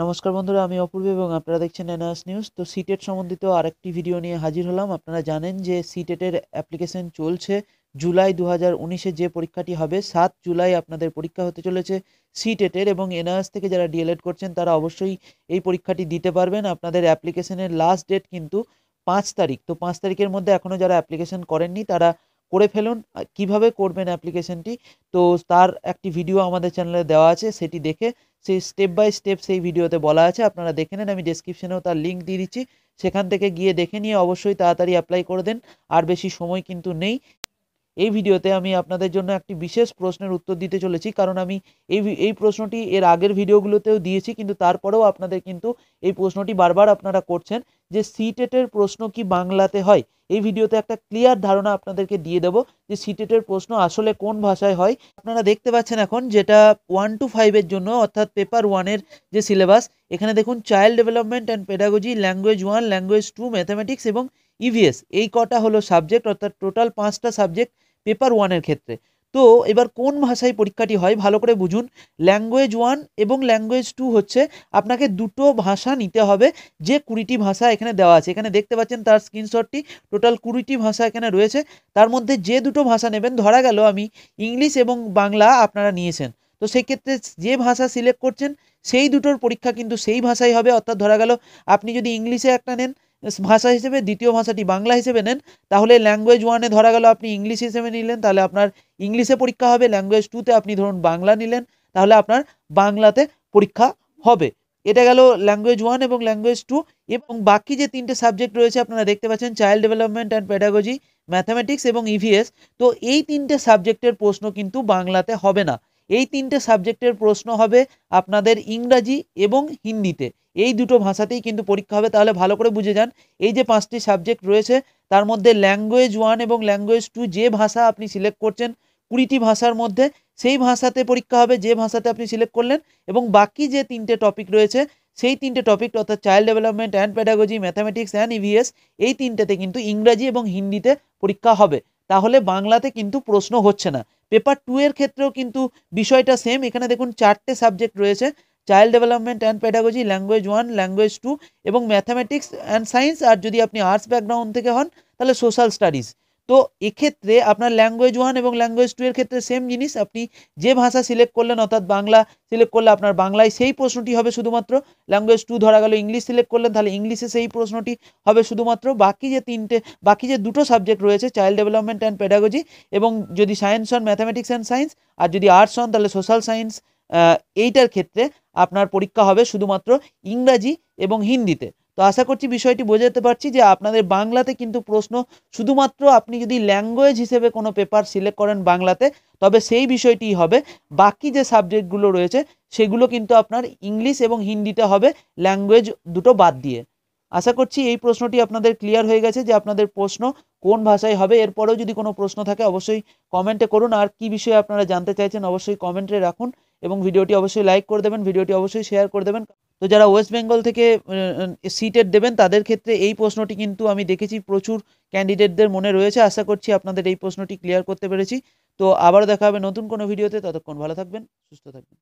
নমস্কার বন্ধুরা, আমি অপূর্ব এবং আপনারা দেখছেন এনআরএস নিউজ। তো সিটেট সম্বন্ধিত আরেকটি ভিডিও নিয়ে হাজির হলাম। আপনারা জানেন যে সিটেটের অ্যাপ্লিকেশন চলছে। জুলাই 2019-এ যে পরীক্ষাটি হবে, 7 জুলাই আপনাদের পরীক্ষা হতে চলেছে সিটেটের, এবং এনআরএস থেকে যারা ডিএলএড করছেন তারা অবশ্যই এই পরীক্ষাটি দিতে পারবেন। আপনাদের অ্যাপ্লিকেশনের লাস্ট ডেট কিন্তু 5 তারিখ। তো 5 তারিখের মধ্যে এখনও যারা অ্যাপ্লিকেশন করেননি তারা করে ফেলুন। কিভাবে করবেন অ্যাপ্লিকেশনটি, তো তার একটি ভিডিও আমাদের চ্যানেলে দেওয়া আছে, সেটি দেখে সেই স্টেপ বাই স্টেপ সেই ভিডিওতে বলা আছে, আপনারা দেখে নেন। আমি ডেসক্রিপশনেও তার লিঙ্ক দিয়ে দিচ্ছি, সেখান থেকে গিয়ে দেখে নিয়ে অবশ্যই তাড়াতাড়ি অ্যাপ্লাই করে দেন। আর বেশি সময় কিন্তু নেই। এই ভিডিওতে আমি আপনাদের জন্য একটি বিশেষ প্রশ্নের উত্তর দিতে চলেছি, কারণ আমি এই প্রশ্নটি এর আগের ভিডিওগুলোতেও দিয়েছি, কিন্তু তারপরেও আপনাদের কিন্তু এই প্রশ্নটি বারবার আপনারা করছেন যে সিটেটের প্রশ্ন কি বাংলাতে হয়। এই ভিডিওতে একটা ক্লিয়ার ধারণা আপনাদেরকে দিয়ে দেবো যে সিটেটের প্রশ্ন আসলে কোন ভাষায় হয়। আপনারা দেখতে পাচ্ছেন এখন যেটা 1 to 5-এর জন্য, অর্থাৎ পেপার 1-এর যে সিলেবাস, এখানে দেখুন child development and pedagogy, language 1, language 2, mathematics এবং ইভিএস, এই কটা হলো সাবজেক্ট, অর্থাৎ টোটাল 5টা সাবজেক্ট পেপার 1-এর ক্ষেত্রে। তো এবার কোন ভাষায় পরীক্ষাটি হয় ভালো করে বুঝুন। ল্যাঙ্গুয়েজ 1 এবং ল্যাঙ্গুয়েজ 2 হচ্ছে আপনাকে দুটো ভাষা নিতে হবে, যে 20টি ভাষা এখানে দেওয়া আছে। এখানে দেখতে পাচ্ছেন তার স্ক্রিনশটটি, টোটাল 20টি ভাষা এখানে রয়েছে। তার মধ্যে যে দুটো ভাষা নেবেন, ধরা গেল আমি ইংলিশ এবং বাংলা আপনারা নিয়েছেন, তো সেক্ষেত্রে যে ভাষা সিলেক্ট করছেন সেই দুটোর পরীক্ষা কিন্তু সেই ভাষাই হবে। অর্থাৎ ধরা গেল আপনি যদি ইংলিশে একটা নেন ভাষা হিসেবে, দ্বিতীয় ভাষাটি বাংলা হিসেবে নেন, তাহলে ল্যাঙ্গুয়েজ 1-এ ধরা গেল আপনি ইংলিশ হিসেবে নিলেন, তাহলে আপনার ইংলিশে পরীক্ষা হবে। ল্যাঙ্গুয়েজ 2-তে আপনি ধরুন বাংলা নিলেন, তাহলে আপনার বাংলাতে পরীক্ষা হবে। এটা গেল ল্যাঙ্গুয়েজ 1 এবং ল্যাঙ্গুয়েজ 2। এবং বাকি যে 3টে সাবজেক্ট রয়েছে আপনারা দেখতে পাচ্ছেন, child development and pedagogy, mathematics এবং ইভিএস। তো এই 3টে সাবজেক্টের প্রশ্ন কিন্তু বাংলাতে হবে না। এই 3টে সাবজেক্টের প্রশ্ন হবে আপনাদের ইংরাজি এবং হিন্দিতে, এই দুটো ভাষাতেই কিন্তু পরীক্ষা হবে। তাহলে ভালো করে বুঝে যান, এই যে 5টি সাবজেক্ট রয়েছে তার মধ্যে ল্যাঙ্গুয়েজ 1 এবং ল্যাঙ্গুয়েজ 2 যে ভাষা আপনি সিলেক্ট করছেন 20টি ভাষার মধ্যে, সেই ভাষাতে পরীক্ষা হবে যে ভাষাতে আপনি সিলেক্ট করলেন। এবং বাকি যে 3টে টপিক রয়েছে সেই 3টে টপিক, অর্থাৎ child development and pedagogy, mathematics and EVS, এই 3টেতে কিন্তু ইংরাজি এবং হিন্দিতে পরীক্ষা হবে। তাহলে বাংলাতে কিন্তু প্রশ্ন হচ্ছে না। পেপার 2 এর ক্ষেত্রেও কিন্তু বিষয়টা সেম। এখানে দেখুন 4টে সাবজেক্ট রয়েছে, child development and pedagogy, language 1, language 2 এবং ম্যাথামেটিক্স অ্যান্ড সায়েন্স। আর যদি আপনি আর্টস ব্যাকগ্রাউন্ড থেকে হন তাহলে সোশ্যাল স্টাডিজ। তো এক্ষেত্রে আপনার ল্যাঙ্গুয়েজ 1 এবং ল্যাঙ্গুয়েজ 2 এর ক্ষেত্রে সেম জিনিস, আপনি যে ভাষা সিলেক্ট করলেন, অর্থাৎ বাংলা সিলেক্ট করলে আপনার বাংলায় সেই প্রশ্নটি হবে শুধুমাত্র। ল্যাঙ্গুয়েজ 2 ধরা গেল ইংলিশ সিলেক্ট করলেন, তাহলে ইংলিশে সেই প্রশ্নটি হবে শুধুমাত্র। বাকি যে দুটো সাবজেক্ট রয়েছে, চাইল্ড ডেভেলপমেন্ট অ্যান্ড পেডাগজি, এবং যদি সায়েন্স হন ম্যাথামেটিক্স অ্যান্ড সায়েন্স, আর যদি আর্টস হন তাহলে সোশ্যাল সায়েন্স, এইটার ক্ষেত্রে আপনার পরীক্ষা হবে শুধুমাত্র ইংরাজি এবং হিন্দিতে। তো আশা করছি বিষয়টি বোঝাতে পারছি যে আপনাদের বাংলাতে কিন্তু প্রশ্ন শুধুমাত্র আপনি যদি ল্যাঙ্গুয়েজ হিসেবে কোনো পেপার সিলেক্ট করেন বাংলাতে, তবে সেই বিষয়টিই হবে। বাকি যে সাবজেক্টগুলো রয়েছে সেগুলো কিন্তু আপনার ইংলিশ এবং হিন্দিতে হবে, ল্যাঙ্গুয়েজ দুটো বাদ দিয়ে। আশা করছি এই প্রশ্নটি আপনাদের ক্লিয়ার হয়ে গেছে যে আপনাদের প্রশ্ন কোন ভাষায় হবে। এরপরেও যদি কোনো প্রশ্ন থাকে অবশ্যই কমেন্টে করুন। আর কি বিষয়ে আপনারা জানতে চাইছেন অবশ্যই কমেন্টে রাখুন, এবং ভিডিওটি অবশ্যই লাইক করে দেবেন, ভিডিওটি অবশ্যই শেয়ার করে দেবেন। তো যারা ওয়েস্ট বেঙ্গল থেকে সিটেট দেবেন তাদের ক্ষেত্রে এই প্রশ্নটি কিন্তু আমি দেখেছি প্রচুর ক্যান্ডিডেটদের মনে রয়েছে। আশা করছি আপনাদের এই প্রশ্নটি ক্লিয়ার করতে পেরেছি। তো আবারও দেখা হবে নতুন কোনো ভিডিওতে, ততক্ষণ ভালো থাকবেন, সুস্থ থাকবেন।